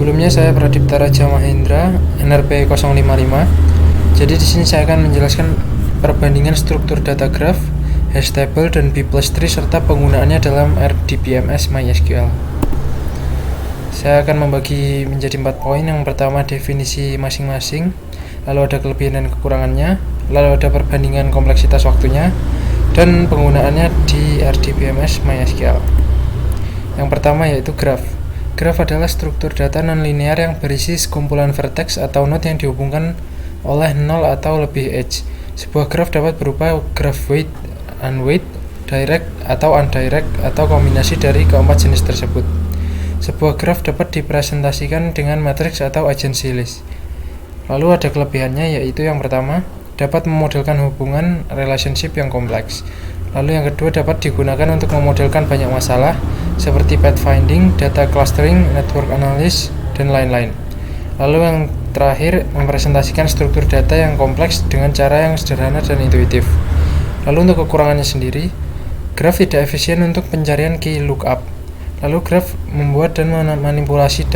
Sebelumnya saya Pradipta Raja Mahendra, NRP 055. Jadi di sini saya akan menjelaskan perbandingan struktur data graph, hash table, dan B+tree serta penggunaannya dalam RDBMS MySQL. Saya akan membagi menjadi 4 poin. Yang pertama definisi masing-masing, lalu ada kelebihan dan kekurangannya, lalu ada perbandingan kompleksitas waktunya, dan penggunaannya di RDBMS MySQL. Yang pertama yaitu graph. Graph adalah struktur data non-linear yang berisi sekumpulan vertex atau node yang dihubungkan oleh 0 atau lebih edge. Sebuah graph dapat berupa graph weight, unweight, direct atau undirect, atau kombinasi dari keempat jenis tersebut. Sebuah graph dapat dipresentasikan dengan matriks atau agency list. Lalu ada kelebihannya, yaitu yang pertama, dapat memodelkan hubungan relationship yang kompleks. Lalu yang kedua, dapat digunakan untuk memodelkan banyak masalah seperti pathfinding, data clustering, network analysis, dan lain-lain. Lalu yang terakhir, mempresentasikan struktur data yang kompleks dengan cara yang sederhana dan intuitif. Lalu untuk kekurangannya sendiri, graph tidak efisien untuk pencarian key lookup. Lalu graph membuat dan memanipulasi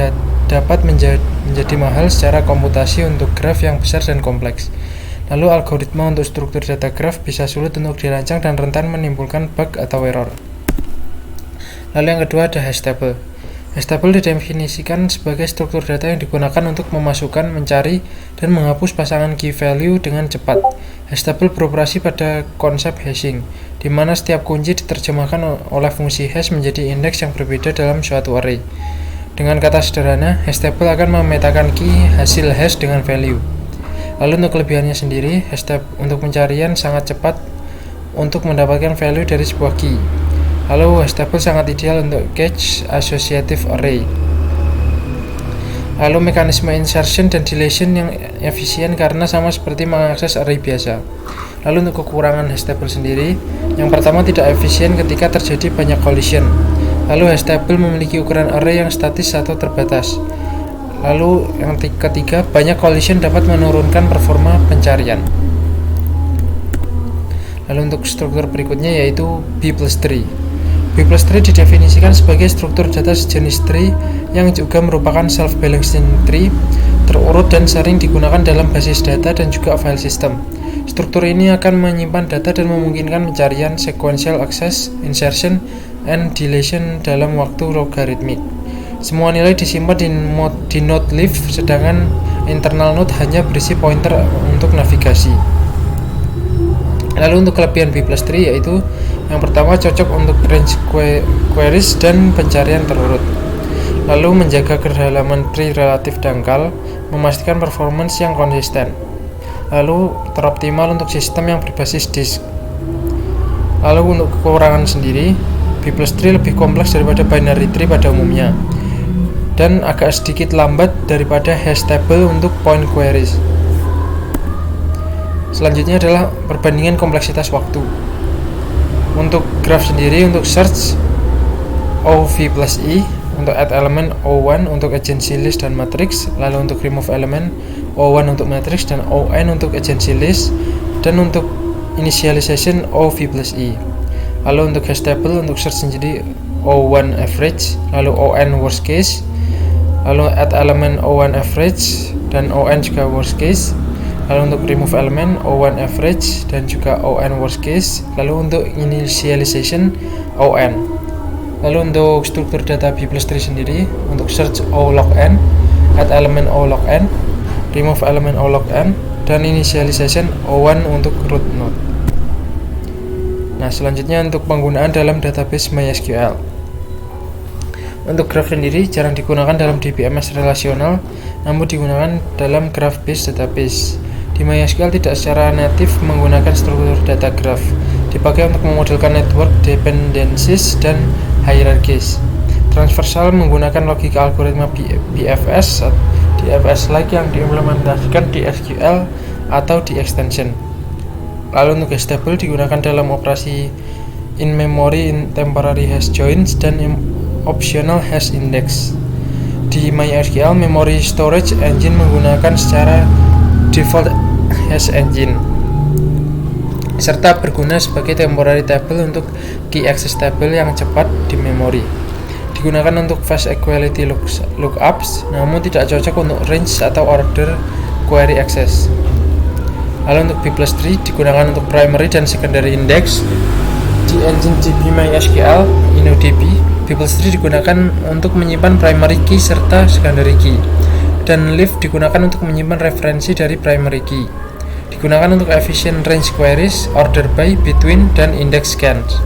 dapat menjadi mahal secara komputasi untuk graph yang besar dan kompleks. Lalu algoritma untuk struktur data graph bisa sulit untuk dirancang dan rentan menimbulkan bug atau error. Lalu yang kedua ada hash table. Hash table didefinisikan sebagai struktur data yang digunakan untuk memasukkan, mencari, dan menghapus pasangan key value dengan cepat. Hash table beroperasi pada konsep hashing, di mana setiap kunci diterjemahkan oleh fungsi hash menjadi indeks yang berbeda dalam suatu array. Dengan kata sederhana, hash table akan memetakan key hasil hash dengan value. Lalu untuk kelebihannya sendiri, hash table untuk pencarian sangat cepat untuk mendapatkan value dari sebuah key. Lalu hash table sangat ideal untuk cache associative array. Lalu mekanisme insertion dan deletion yang efisien karena sama seperti mengakses array biasa. Lalu untuk kekurangan hash table sendiri, yang pertama tidak efisien ketika terjadi banyak collision. Lalu hash table memiliki ukuran array yang statis atau terbatas. Lalu yang ketiga, banyak collision dapat menurunkan performa pencarian. Lalu untuk struktur berikutnya yaitu B+tree. B+tree didefinisikan sebagai struktur data sejenis tree yang juga merupakan self-balancing tree, terurut dan sering digunakan dalam basis data dan juga file system. Struktur ini akan menyimpan data dan memungkinkan pencarian, sequential access, insertion, and deletion dalam waktu logarithmic. Semua nilai disimpan di node leaf, sedangkan internal node hanya berisi pointer untuk navigasi. Lalu untuk kelebihan B+tree yaitu yang pertama cocok untuk range queries dan pencarian terurut. Lalu menjaga kedalaman tree relatif dangkal, memastikan performance yang konsisten. Lalu teroptimal untuk sistem yang berbasis disk. Lalu untuk kekurangan sendiri, B+tree lebih kompleks daripada binary tree pada umumnya dan agak sedikit lambat daripada hash table untuk point queries. Selanjutnya adalah perbandingan kompleksitas waktu. Untuk graph sendiri, untuk search OV+E, untuk add element O1 untuk agency list dan matrix, lalu untuk remove element O1 untuk matrix dan ON untuk agency list, dan untuk initialization OV+E. Lalu untuk hash table, untuk search sendiri O1 average, lalu ON worst case, lalu add element O1 average dan ON juga worst case. Lalu untuk remove element O1 average dan juga ON worst case. Lalu untuk initialization ON. Lalu untuk struktur data B+tree sendiri, untuk search O log n, add element O log n, remove element O log n, dan initialization O1 untuk root node. Nah, selanjutnya untuk penggunaan dalam database MySQL. Untuk graph sendiri jarang digunakan dalam DBMS relasional, namun digunakan dalam graph-based database. Di MySQL tidak secara natif menggunakan struktur data graph, dipakai untuk memodelkan network dependencies dan hierarchies. Transversal menggunakan logika algoritma BFS, DFS-like yang diimplementasikan di SQL atau di extension. Lalu untuk hash table digunakan dalam operasi in-memory, temporary hash joins, dan optional hash index. Di MySQL, memory storage engine menggunakan secara default hash engine, serta berguna sebagai temporary table untuk key access table yang cepat di memori. digunakan untuk fast equality lookups, namun tidak cocok untuk range atau order query access. Lalu untuk B+3 digunakan untuk primary dan secondary index di engine DB-MySQL InnoDB. B+3 digunakan untuk menyimpan primary key serta secondary key, dan leaf digunakan untuk menyimpan referensi dari primary key. Digunakan untuk efficient range queries, order by, between, dan index scans.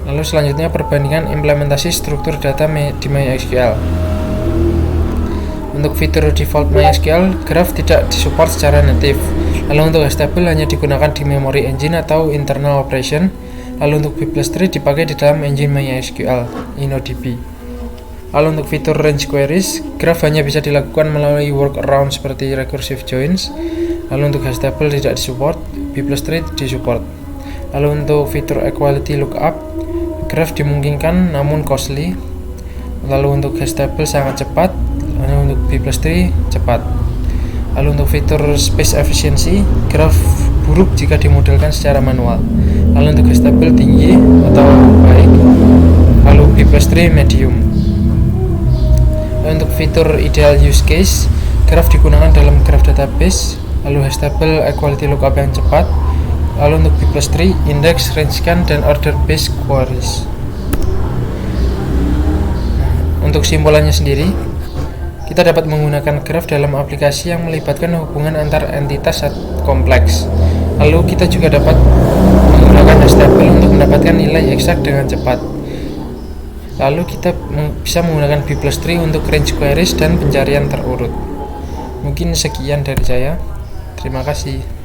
Lalu selanjutnya perbandingan implementasi struktur data di MySQL. Untuk fitur default MySQL, graph tidak disupport secara native. Lalu untuk hastable hanya digunakan di memory engine atau internal operation. Lalu untuk B+3 dipakai di dalam engine MySQL InnoDB. Lalu untuk fitur range queries, graph hanya bisa dilakukan melalui workaround seperti recursive joins. Lalu untuk hastable tidak disupport, B+3 disupport. Lalu untuk fitur equality lookup, graph dimungkinkan namun costly. Lalu untuk hastable sangat cepat. Lalu untuk B+3 cepat. Lalu untuk fitur space efficiency, graph buruk jika dimodelkan secara manual. Lalu untuk hastable tinggi atau baik. Lalu B+3 medium. Lalu untuk fitur ideal use case, graph digunakan dalam graph database. Lalu hastable equality lookup yang cepat. Lalu untuk B+3 index, range scan, dan order based queries. Untuk simpulannya sendiri, kita dapat menggunakan graph dalam aplikasi yang melibatkan hubungan antar entitas kompleks. Lalu kita juga dapat menggunakan hastable untuk mendapatkan nilai eksak dengan cepat. Lalu kita bisa menggunakan B+3 untuk range queries dan pencarian terurut. Mungkin sekian dari saya. Terima kasih.